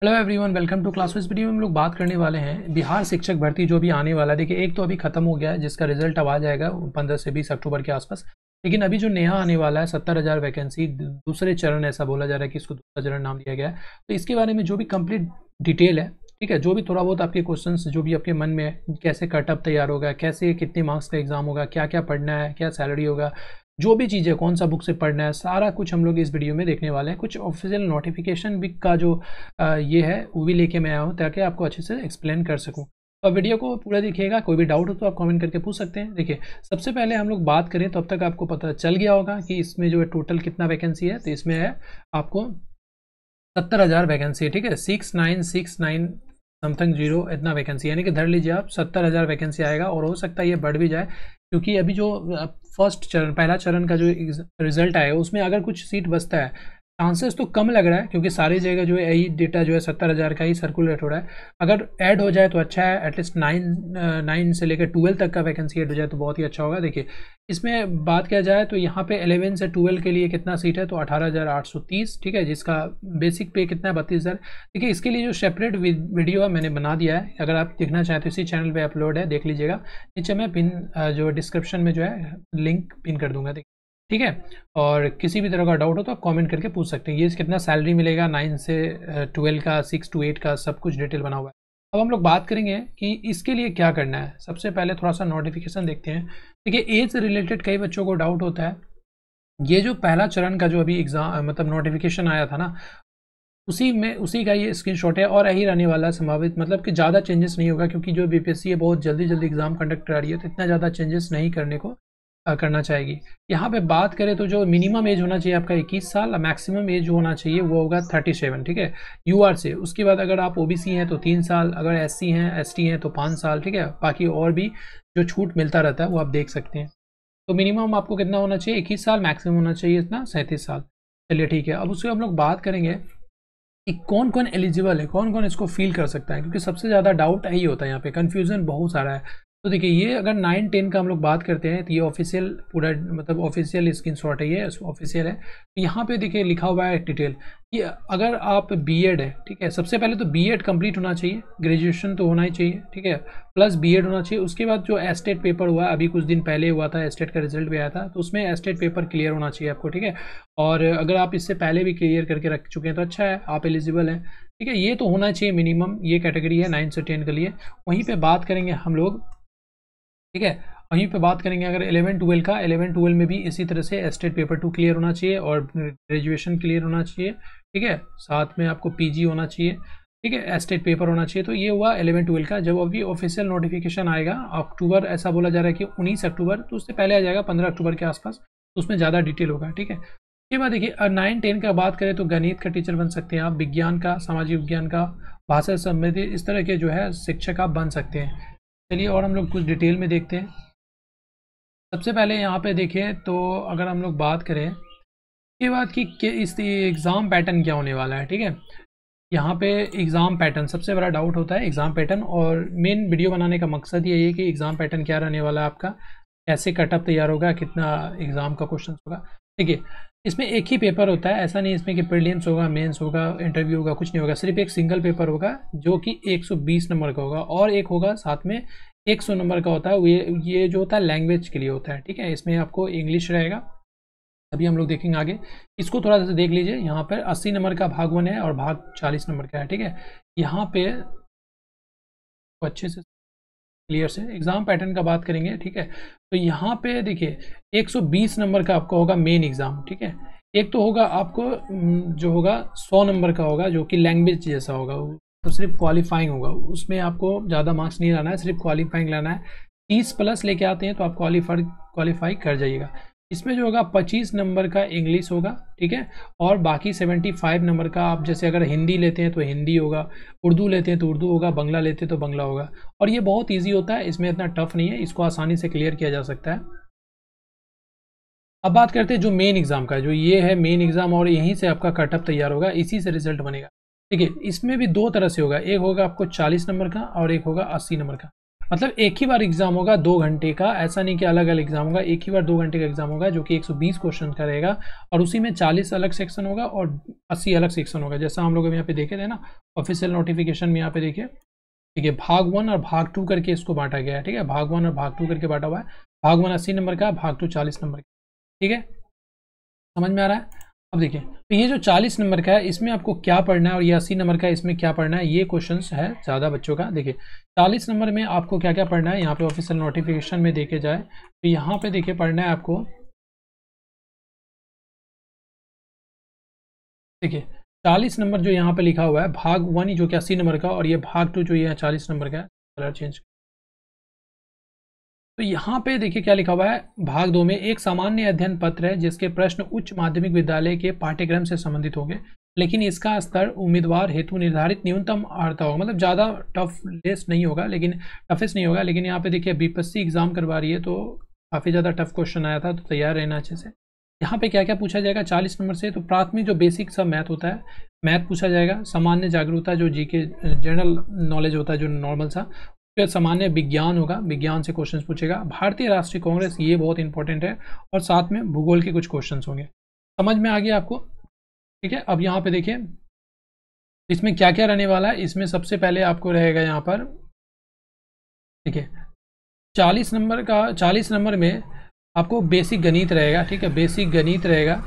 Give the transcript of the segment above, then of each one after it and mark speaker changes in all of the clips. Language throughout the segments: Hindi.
Speaker 1: Hello everyone, welcome to class. इस वीडियो में हम लोग बात करने वाले हैं बिहार शिक्षक भर्ती जो भी आने वाला है। देखिए, एक तो अभी खत्म हो गया है जिसका रिजल्ट अब आ जाएगा 15 से 20 अक्टूबर के आसपास। लेकिन अभी जो नया आने वाला है 70,000 वैकेंसी, दूसरे चरण ऐसा बोला जा रहा है कि इसको दूसरा चरण नाम दिया गया है। तो इसके बारे में जो भी कंप्लीट डिटेल है, ठीक है, जो भी थोड़ा बहुत आपके क्वेश्चंस जो भी आपके मन में है, कैसे कटअप तैयार होगा, कैसे कितने मार्क्स का एग्जाम होगा, क्या क्या पढ़ना है, क्या सैलरी होगा, जो भी चीज़ें कौन सा बुक से पढ़ना है, सारा कुछ हम लोग इस वीडियो में देखने वाले हैं। कुछ ऑफिशियल नोटिफिकेशन भी का जो ये है वो भी लेके मैं आया हूँ ताकि आपको अच्छे से एक्सप्लेन कर सकूँ। तो वीडियो को पूरा देखिएगा। कोई भी डाउट हो तो आप कमेंट करके पूछ सकते हैं। देखिए, सबसे पहले हम लोग बात करें तो अब तक आपको पता चल गया होगा कि इसमें जो है टोटल कितना वैकेंसी है। तो इसमें है आपको 70,000 वैकेंसी है, ठीक है। 6969 समथिंग जीरो इतना वैकेंसी, यानी कि धर लीजिए आप 70,000 वैकेंसी आएगा और हो सकता है ये बढ़ भी जाए, क्योंकि अभी जो फर्स्ट चरण, पहला चरण का जो रिजल्ट आएगा उसमें अगर कुछ सीट बचता है, चांसेस तो कम लग रहा है क्योंकि सारी जगह जो है यही डेटा जो है 70,000 का ही सर्कुलेट हो रहा है। अगर ऐड हो जाए तो अच्छा है, एटलीस्ट 9 से लेकर 12 तक का वैकेंसी ऐड हो जाए तो बहुत ही अच्छा होगा। देखिए, इसमें बात किया जाए तो यहाँ पे 11 से 12 के लिए कितना सीट है, तो 18,830, ठीक है, जिसका बेसिक पे कितना है 32,000। देखिए, इसके लिए जो सेपरेट वीडियो है मैंने बना दिया है, अगर आप देखना चाहें तो इसी चैनल पे अपलोड है, देख लीजिएगा। नीचे मैं पिन जो डिस्क्रिप्शन में जो है लिंक पिन कर दूंगा, ठीक है। और किसी भी तरह का डाउट हो तो आप कमेंट करके पूछ सकते हैं। ये कितना सैलरी मिलेगा, 9 से 12 का, 6 to 8 का, सब कुछ डिटेल बना हुआ है। अब हम लोग बात करेंगे कि इसके लिए क्या करना है। सबसे पहले थोड़ा सा नोटिफिकेशन देखते हैं। देखिए, एज से रिलेटेड कई बच्चों को डाउट होता है। ये जो पहला चरण का जो अभी एग्जाम मतलब नोटिफिकेशन आया था ना, उसी का ये स्क्रीनशॉट है और यही रहने वाला है संभावित, मतलब कि ज़्यादा चेंजेस नहीं होगा, क्योंकि जो बीपीएससी है बहुत जल्दी एग्जाम कंडक्ट करा रही है, तो इतना ज़्यादा चेंजेस नहीं करना चाहेगी। यहाँ पे बात करें तो जो मिनिमम एज होना चाहिए आपका 21 साल, मैक्सिमम एज होना चाहिए वो होगा 37, ठीक है, यूआर से। उसके बाद अगर आप ओबीसी हैं तो 3 साल, अगर एससी हैं, एसटी हैं तो 5 साल, ठीक है। बाकी और भी जो छूट मिलता रहता है वो आप देख सकते हैं। तो मिनिमम आपको कितना होना चाहिए, 21 साल, मैक्सिमम होना चाहिए इतना 37 साल। चलिए, ठीक है। अब उसके हम लोग बात करेंगे कि कौन कौन एलिजिबल है, कौन कौन इसको फील कर सकता है, क्योंकि सबसे ज़्यादा डाउट यही होता है, यहाँ पे कन्फ्यूज़न बहुत सारा है। तो देखिए, ये अगर 9-10 का हम लोग बात करते हैं तो ये ऑफिशियल पूरा मतलब ऑफिशियल स्क्रीनशॉट है, ये ऑफिशियल है। तो यहाँ पे देखिए लिखा हुआ है डिटेल कि अगर आप बीएड है, ठीक है, सबसे पहले तो बीएड कंप्लीट होना चाहिए, ग्रेजुएशन तो होना ही चाहिए, ठीक है, प्लस बीएड होना चाहिए। उसके बाद जो एस्टेट पेपर हुआ अभी कुछ दिन पहले हुआ था, एस्टेट का रिजल्ट भी आया था, तो उसमें एस्टेट पेपर क्लियर होना चाहिए आपको, ठीक है। और अगर आप इससे पहले भी क्लियर करके रख चुके हैं तो अच्छा है, आप एलिजिबल हैं, ठीक है। ये तो होना चाहिए मिनिमम, ये कैटेगरी है 9 से 10 के लिए। वहीं पे बात करेंगे हम लोग, ठीक है, वहीं पे बात करेंगे अगर 11-12 का, 11-12 में भी इसी तरह से एस्टेट पेपर 2 क्लियर होना चाहिए और ग्रेजुएशन क्लियर होना चाहिए, ठीक है। साथ में आपको पीजी होना चाहिए, ठीक है, एस्टेट पेपर होना चाहिए। तो ये हुआ 11-12 का। जब अभी ऑफिशियल नोटिफिकेशन आएगा अक्टूबर, ऐसा बोला जा रहा है कि 19 अक्टूबर, तो उससे पहले आ जाएगा 15 अक्टूबर के आसपास, तो उसमें ज़्यादा डिटेल होगा, ठीक है। इसके बाद देखिए 9-10 का बात करें तो गणित का टीचर बन सकते हैं आप, विज्ञान का, सामाजिक विज्ञान का, भाषा संबंधी इस तरह के जो है शिक्षक आप बन सकते हैं। चलिए, और हम लोग कुछ डिटेल में देखते हैं। सबसे पहले यहाँ पे देखें तो अगर हम लोग बात करें के बाद कि इस एग्ज़ाम पैटर्न क्या होने वाला है, ठीक है। यहाँ पे एग्ज़ाम पैटर्न सबसे बड़ा डाउट होता है, एग्ज़ाम पैटर्न, और मेन वीडियो बनाने का मकसद यही है कि एग्ज़ाम पैटर्न क्या रहने वाला है आपका, कैसे कटअप तैयार होगा, कितना एग्ज़ाम का क्वेश्चन होगा। देखिए, इसमें एक ही पेपर होता है, ऐसा नहीं इसमें कि प्रीलिम्स होगा, मेंस होगा, इंटरव्यू होगा, कुछ नहीं होगा। सिर्फ एक सिंगल पेपर होगा जो कि 120 नंबर का होगा, और एक होगा साथ में 100 नंबर का होता है। ये जो होता है लैंग्वेज के लिए होता है, ठीक है। इसमें आपको इंग्लिश रहेगा, अभी हम लोग देखेंगे आगे। इसको थोड़ा सा देख लीजिए। यहाँ पर 80 नंबर का भाग 1 है और भाग 40 नंबर का है, ठीक है। यहाँ पे अच्छे से क्लियर से एग्जाम पैटर्न का बात करेंगे, ठीक है। तो यहाँ पे देखिए 120 नंबर का आपका होगा मेन एग्जाम, ठीक है। एक तो होगा आपको जो होगा 100 नंबर का होगा, जो कि लैंग्वेज जैसा होगा, तो सिर्फ क्वालिफाइंग होगा, उसमें आपको ज़्यादा मार्क्स नहीं लाना है, सिर्फ क्वालिफाइंग लाना है। 30 प्लस लेके आते हैं तो आप क्वालिफाई कर जाइएगा। इसमें जो होगा 25 नंबर का इंग्लिश होगा, ठीक है, और बाकी 75 नंबर का आप जैसे अगर हिंदी लेते हैं तो हिंदी होगा, उर्दू लेते हैं तो उर्दू होगा, बंगला लेते हैं तो बंगला होगा। और ये बहुत इजी होता है, इसमें इतना टफ नहीं है, इसको आसानी से क्लियर किया जा सकता है। अब बात करते हैं जो मेन एग्जाम का, जो ये है मेन एग्जाम, और यहीं से आपका कटअप तैयार होगा, इसी से रिजल्ट बनेगा। देखिए, इसमें भी दो तरह से होगा, एक होगा आपको 40 नंबर का और एक होगा 80 नंबर का। मतलब एक ही बार एग्जाम होगा 2 घंटे का, ऐसा नहीं कि अलग अलग एग्जाम होगा, एक ही बार 2 घंटे का एग्जाम होगा जो कि 120 क्वेश्चन का रहेगा और उसी में 40 अलग सेक्शन होगा और 80 अलग सेक्शन होगा। जैसा हम लोग यहाँ पे देखे थे ना ऑफिशियल नोटिफिकेशन में, यहाँ पे देखिए ठीक है, भाग 1 और भाग 2 करके इसको बांटा गया है। ठीक है, भाग 1 और भाग 2 करके बांटा हुआ है। भाग 1 80 नंबर का, भाग 2 40 नंबर का। ठीक है, समझ में आ रहा है। अब देखिए तो ये जो 40 नंबर का है इसमें आपको क्या पढ़ना है और ये 80 नंबर का है इसमें क्या पढ़ना है, ये क्वेश्चंस है ज़्यादा बच्चों का। देखिए 40 नंबर में आपको क्या क्या पढ़ना है, यहाँ पे ऑफिशियल नोटिफिकेशन में देखे जाए तो यहाँ पे देखिए पढ़ना है आपको। देखिए 40 नंबर जो यहाँ पे लिखा हुआ है भाग 1 जो कि 80 नंबर का और ये भाग 2 जो ये 40 नंबर का है। कलर चेंज, तो यहाँ पे देखिए क्या लिखा हुआ है, भाग 2 में एक सामान्य अध्ययन पत्र है जिसके प्रश्न उच्च माध्यमिक विद्यालय के पाठ्यक्रम से संबंधित होंगे, लेकिन इसका स्तर उम्मीदवार हेतु निर्धारित न्यूनतम अर्हता होगा। मतलब ज़्यादा टफ लेस नहीं होगा, लेकिन टफेस्ट नहीं होगा। लेकिन यहाँ पे देखिए बीपीएससी एग्जाम करवा रही है तो काफ़ी ज़्यादा टफ क्वेश्चन आया था, तो तैयार रहना अच्छे से। यहाँ पे क्या क्या पूछा जाएगा 40 नंबर से, तो प्राथमिक जो बेसिक सब मैथ होता है, मैथ पूछा जाएगा। सामान्य जागरूकता जो जीके जनरल नॉलेज होता है जो नॉर्मल सा, फिर सामान्य विज्ञान होगा, विज्ञान से क्वेश्चंस पूछेगा। भारतीय राष्ट्रीय कांग्रेस ये बहुत इंपॉर्टेंट है, और साथ में भूगोल के कुछ क्वेश्चंस होंगे। समझ में आ गया आपको। ठीक है, अब यहाँ पे देखिए इसमें क्या क्या रहने वाला है। इसमें सबसे पहले आपको रहेगा यहाँ पर देखिए 40 नंबर में आपको बेसिक गणित रहेगा। ठीक है, बेसिक गणित रहेगा।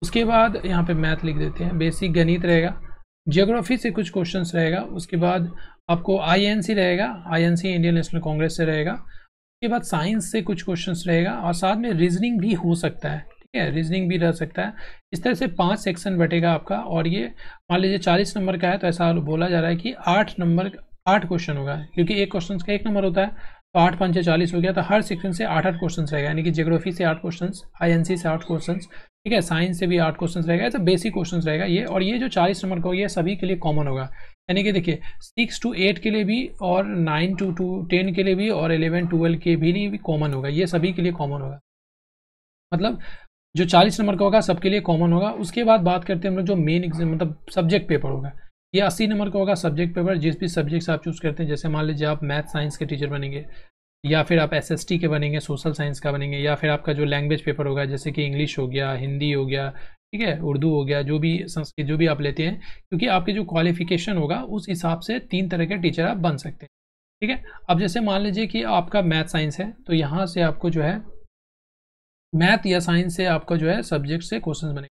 Speaker 1: उसके बाद यहाँ पे मैथ लिख देते हैं, बेसिक गणित रहेगा। जियोग्राफी से कुछ क्वेश्चंस रहेगा। उसके बाद आपको आईएनसी रहेगा, आईएनसी इंडियन नेशनल कांग्रेस से रहेगा। उसके बाद साइंस से कुछ क्वेश्चंस रहेगा और साथ में रीजनिंग भी हो सकता है। ठीक है, रीजनिंग भी रह सकता है। इस तरह से 5 सेक्शन बटेगा आपका। और ये मान लीजिए 40 नंबर का है तो ऐसा बोला जा रहा है कि 8 क्वेश्चन होगा, क्योंकि एक क्वेश्चन का 1 नंबर होता है, तो 8 5 40 हो गया। तो हर सेक्शन से 8 क्वेश्चन रहेगा, यानी कि जियोग्राफी से 8 क्वेश्चन, आईएनसी से 8 क्वेश्चन, ठीक है, साइंस से भी 8 क्वेश्चन रहेगा। तो बेसिक क्वेश्चन रहेगा ये। और ये जो 40 नंबर का होगा ये सभी के लिए कॉमन होगा, यानी कि देखिए 6 to 8 के लिए भी और 9 to 10 के लिए भी और 11 12 के भी लिए भी कॉमन होगा। ये सभी के लिए कॉमन होगा, मतलब जो 40 नंबर का होगा सबके लिए कॉमन होगा। उसके बाद बात करते हैं हम लोग जो मेन एग्जाम मतलब सब्जेक्ट पेपर होगा, ये 80 नंबर का होगा सब्जेक्ट पेपर। जिस भी सब्जेक्ट से आप चूज़ करते हैं, जैसे मान लीजिए आप मैथ साइंस के टीचर बनेंगे, या फिर आप एसएसटी के बनेंगे, सोशल साइंस का बनेंगे, या फिर आपका जो लैंग्वेज पेपर होगा जैसे कि इंग्लिश हो गया, हिंदी हो गया, ठीक है, उर्दू हो गया, जो भी संस्कृत जो भी आप लेते हैं, क्योंकि आपके जो क्वालिफिकेशन होगा उस हिसाब से 3 तरह के टीचर आप बन सकते हैं। ठीक है, अब जैसे मान लीजिए कि आपका मैथ साइंस है तो यहाँ से आपको जो है मैथ या साइंस से आपका जो है सब्जेक्ट से क्वेश्चन बनेगा।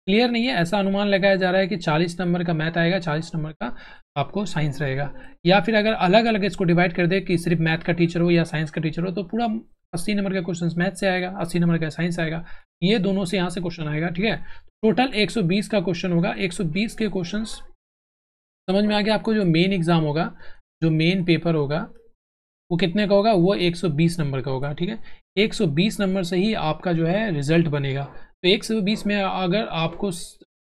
Speaker 1: क्लियर नहीं है, ऐसा अनुमान लगाया जा रहा है कि 40 नंबर का मैथ आएगा, 40 नंबर का आपको साइंस रहेगा। या फिर अगर अलग अलग इसको डिवाइड कर दे कि सिर्फ मैथ का टीचर हो या साइंस का टीचर हो, तो पूरा 80 नंबर का क्वेश्चन मैथ से आएगा, 80 नंबर का साइंस आएगा, ये दोनों से यहाँ से क्वेश्चन आएगा। ठीक है, टोटल 120 का क्वेश्चन होगा। 120 के क्वेश्चन समझ में आ गया आपको। जो मेन एग्जाम होगा, जो मेन पेपर होगा वो कितने का होगा, वो 120 नंबर का होगा। ठीक है, 120 नंबर से ही आपका जो है रिजल्ट बनेगा। तो 120 में अगर आपको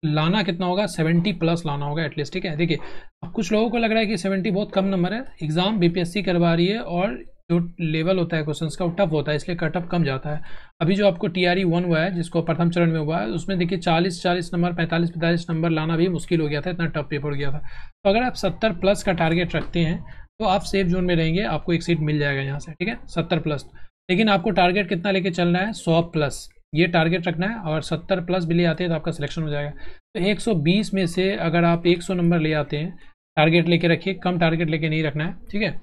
Speaker 1: लाना कितना होगा, 70 प्लस लाना होगा एटलीस्ट। ठीक है, देखिए अब कुछ लोगों को लग रहा है कि 70 बहुत कम नंबर है, एग्जाम बीपीएससी करवा रही है और जो लेवल होता है क्वेश्चंस का वो टफ होता है, इसलिए कट ऑफ कम जाता है। अभी जो आपको टीआरई 1 हुआ है, जिसको प्रथम चरण में हुआ है, उसमें देखिए 40 नंबर 45 नंबर लाना भी मुश्किल हो गया था, इतना टफ पेपर हो गया था। तो अगर आप 70 प्लस का टारगेट रखते हैं तो आप सेफ जोन में रहेंगे, आपको एक सीट मिल जाएगा यहाँ से। ठीक है, 70 प्लस। लेकिन आपको टारगेट कितना लेके चलना है, 100 प्लस ये टारगेट रखना है, और 70 प्लस भी ले आते हैं तो आपका सिलेक्शन हो जाएगा। तो 120 में से अगर आप 100 नंबर ले आते हैं, टारगेट लेके रखिए, कम टारगेट लेके नहीं रखना है। ठीक है,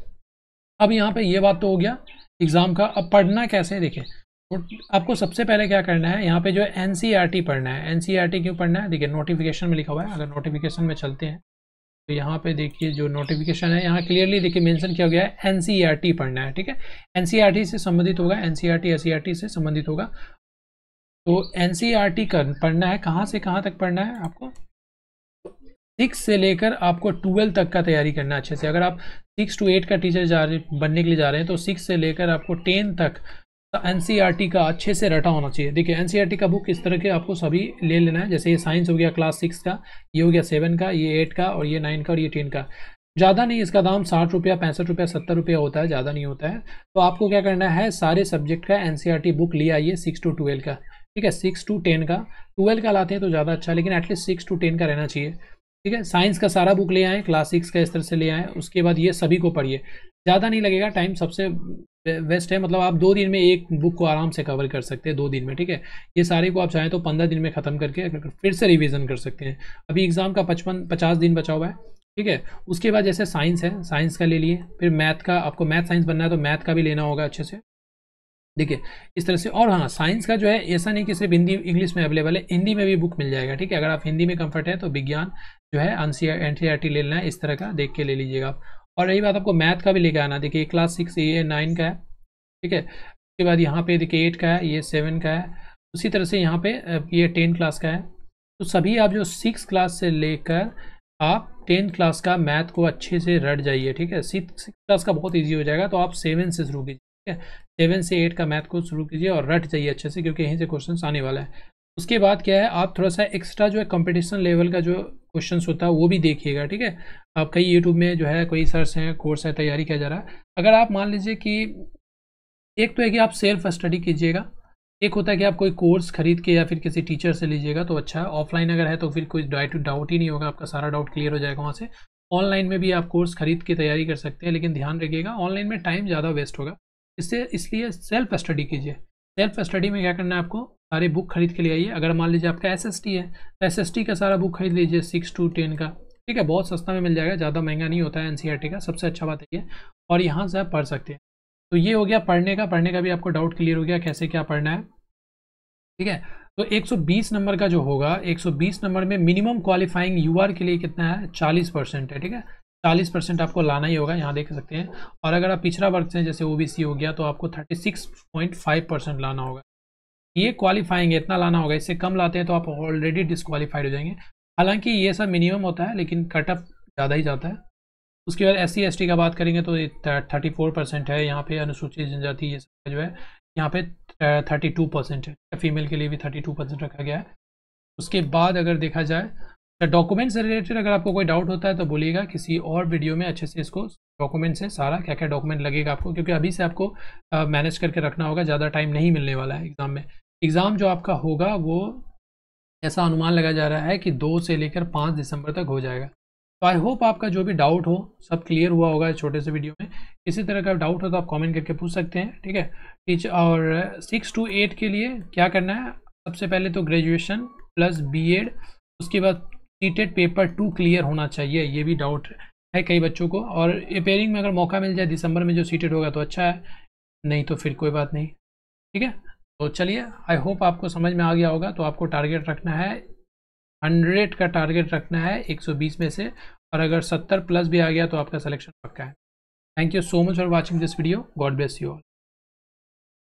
Speaker 1: अब यहाँ पे ये बात तो हो गया एग्जाम का। अब पढ़ना कैसे है, देखिए आपको सबसे पहले क्या करना है, यहाँ पे जो है एनसीईआरटी पढ़ना है। एनसीईआरटी क्यों पढ़ना है, देखिए नोटिफिकेशन में लिखा हुआ है। अगर नोटिफिकेशन में चलते हैं तो यहाँ पे देखिए जो नोटिफिकेशन है, यहाँ क्लियरली देखिए मेंशन किया गया है एनसीईआरटी पढ़ना है। ठीक है, एनसीईआरटी से संबंधित होगा, एनसीईआरटी एसईआरटी से संबंधित होगा। तो एनसीईआरटी पढ़ना है, कहाँ से कहाँ तक पढ़ना है आपको, 6 से लेकर आपको 12 तक का तैयारी करना है अच्छे से। अगर आप 6 to 8 का टीचर बनने के लिए जा रहे हैं तो 6 से लेकर आपको 10 तक एनसीईआरटी का अच्छे से रटा होना चाहिए। देखिए एनसीईआरटी का बुक इस तरह के आपको सभी ले लेना है। जैसे ये साइंस हो गया क्लास 6 का, ये हो गया 7 का, ये 8 का, और ये 9 का, और ये 10 का। ज़्यादा नहीं, इसका दाम 60 रुपया 65 रुपया 70 रुपया होता है, ज़्यादा नहीं होता है। तो आपको क्या करना है, सारे सब्जेक्ट का एनसीईआरटी बुक ले आइए 6 to 12 का। ठीक है, 6 to 10 का, 12 का लाते हैं तो ज़्यादा अच्छा, लेकिन एटलीस्ट 6 to 10 का रहना चाहिए। ठीक है। साइंस का सारा बुक ले आएँ, क्लास 6 का इस तरह से ले आएँ, उसके बाद ये सभी को पढ़िए। ज़्यादा नहीं लगेगा टाइम, सबसे बेस्ट है, मतलब आप 2 दिन में एक बुक को आराम से कवर कर सकते हैं 2 दिन में, ठीक है। ये सारे को आप चाहें तो 15 दिन में ख़त्म करके फिर से रिवीजन कर सकते हैं। अभी एग्ज़ाम का 50 दिन बचा हुआ है, ठीक है। उसके बाद जैसे साइंस है, साइंस का ले लिए, फिर मैथ का, आपको मैथ साइंस बनना है तो मैथ का भी लेना होगा अच्छे से, देखिए इस तरह से। और हाँ, साइंस का जो है ऐसा नहीं कि सिर्फ हिंदी इंग्लिश में अवेलेबल है, हिंदी में भी बुक मिल जाएगा, ठीक है। अगर आप हिंदी में कंफर्ट है तो विज्ञान जो है NCERT ले लेना है, इस तरह का देख के ले लीजिएगा आप। और रही बात आपको मैथ का भी लेके आना, देखिए क्लास 6 ये 9 का है, ठीक है। उसके बाद यहाँ पे देखिए 8 का है, ये 7 का है, उसी तरह से यहाँ पे ये 10 क्लास का है। तो सभी आप जो 6 क्लास से लेकर आप 10 क्लास का मैथ को अच्छे से रट जाइए, ठीक है। 6 क्लास का बहुत ईजी हो जाएगा, तो आप 7 से शुरू कीजिए, ठीक है। 7 से 8 का मैथ को शुरू कीजिए और रट जाइए अच्छे से, क्योंकि यहीं से क्वेश्चन आने वाला है। उसके बाद क्या है, आप थोड़ा सा एक्स्ट्रा जो है कंपटीशन लेवल का जो क्वेश्चंस होता है वो भी देखिएगा, ठीक है। आप कई यूट्यूब में जो है कोई सर्च हैं, कोर्स है, तैयारी किया जा रहा है। अगर आप मान लीजिए कि एक तो है कि आप सेल्फ स्टडी कीजिएगा, एक होता है कि आप कोई कोर्स खरीद के या फिर किसी टीचर से लीजिएगा तो अच्छा है। ऑफलाइन अगर है तो फिर कोई डाउट ही नहीं होगा, आपका सारा डाउट क्लियर हो जाएगा वहाँ से। ऑनलाइन में भी आप कोर्स खरीद के तैयारी कर सकते हैं, लेकिन ध्यान रखिएगा ऑनलाइन में टाइम ज़्यादा वेस्ट होगा, इसलिए सेल्फ स्टडी कीजिए। सेल्फ स्टडी में क्या करना है, आपको सारे बुक खरीद के ले आइए। अगर मान लीजिए आपका SST है तो SST का सारा बुक खरीद लीजिए 6 to 10 का, ठीक है। बहुत सस्ता में मिल जाएगा, ज़्यादा महंगा नहीं होता है NCERT का, सबसे अच्छा बात है ये। और यहाँ से आप पढ़ सकते हैं। तो ये हो गया पढ़ने का भी आपको डाउट क्लियर हो गया कैसे क्या पढ़ना है, ठीक है। तो 120 नंबर का जो होगा, 120 नंबर में मिनिमम क्वालिफाइंग UR के लिए कितना है, 40% है, ठीक है। 40% आपको लाना ही होगा, यहाँ देख सकते हैं। और अगर आप पिछड़ा वर्ग से जैसे OBC हो गया तो आपको 36.5% लाना होगा। ये क्वालिफाइंग है, इतना लाना होगा, इससे कम लाते हैं तो आप ऑलरेडी डिस्क्वालीफाइड हो जाएंगे। हालांकि ये सब मिनिमम होता है, लेकिन कट ऑफ ज़्यादा ही जाता है। उसके बाद SC ST का बात करेंगे तो 34% है यहाँ पे। अनुसूचित जनजाति ये सब जो है यहाँ पे 32% है, फीमेल के लिए भी 32% रखा गया है। उसके बाद अगर देखा जाए डॉक्यूमेंट से रिलेटेड अगर आपको कोई डाउट होता है तो बोलिएगा, किसी और वीडियो में अच्छे से इसको डॉक्यूमेंट से सारा क्या क्या डॉक्यूमेंट लगेगा आपको, क्योंकि अभी से आपको मैनेज करके रखना होगा, ज़्यादा टाइम नहीं मिलने वाला है एग्ज़ाम में। एग्ज़ाम जो आपका होगा वो ऐसा अनुमान लगा जा रहा है कि 2 से लेकर 5 दिसंबर तक हो जाएगा। तो आई होप आपका जो भी डाउट हो सब क्लियर हुआ होगा इस छोटे से वीडियो में। किसी तरह का डाउट हो तो आप कमेंट करके पूछ सकते हैं, ठीक है। टीचर और 6 to 8 के लिए क्या करना है, सबसे पहले तो ग्रेजुएशन प्लस BEd, उसके बाद सीटेट पेपर 2 क्लियर होना चाहिए, ये भी डाउट है कई बच्चों को। और अपेयरिंग में अगर मौका मिल जाए दिसंबर में जो सीटेट होगा तो अच्छा है, नहीं तो फिर कोई बात नहीं, ठीक है। तो चलिए, आई होप आपको समझ में आ गया होगा। तो आपको टारगेट रखना है 100 का टारगेट रखना है 120 में से, और अगर 70 प्लस भी आ गया तो आपका सिलेक्शन पक्का है। Thank you so much for watching this video. God bless you all.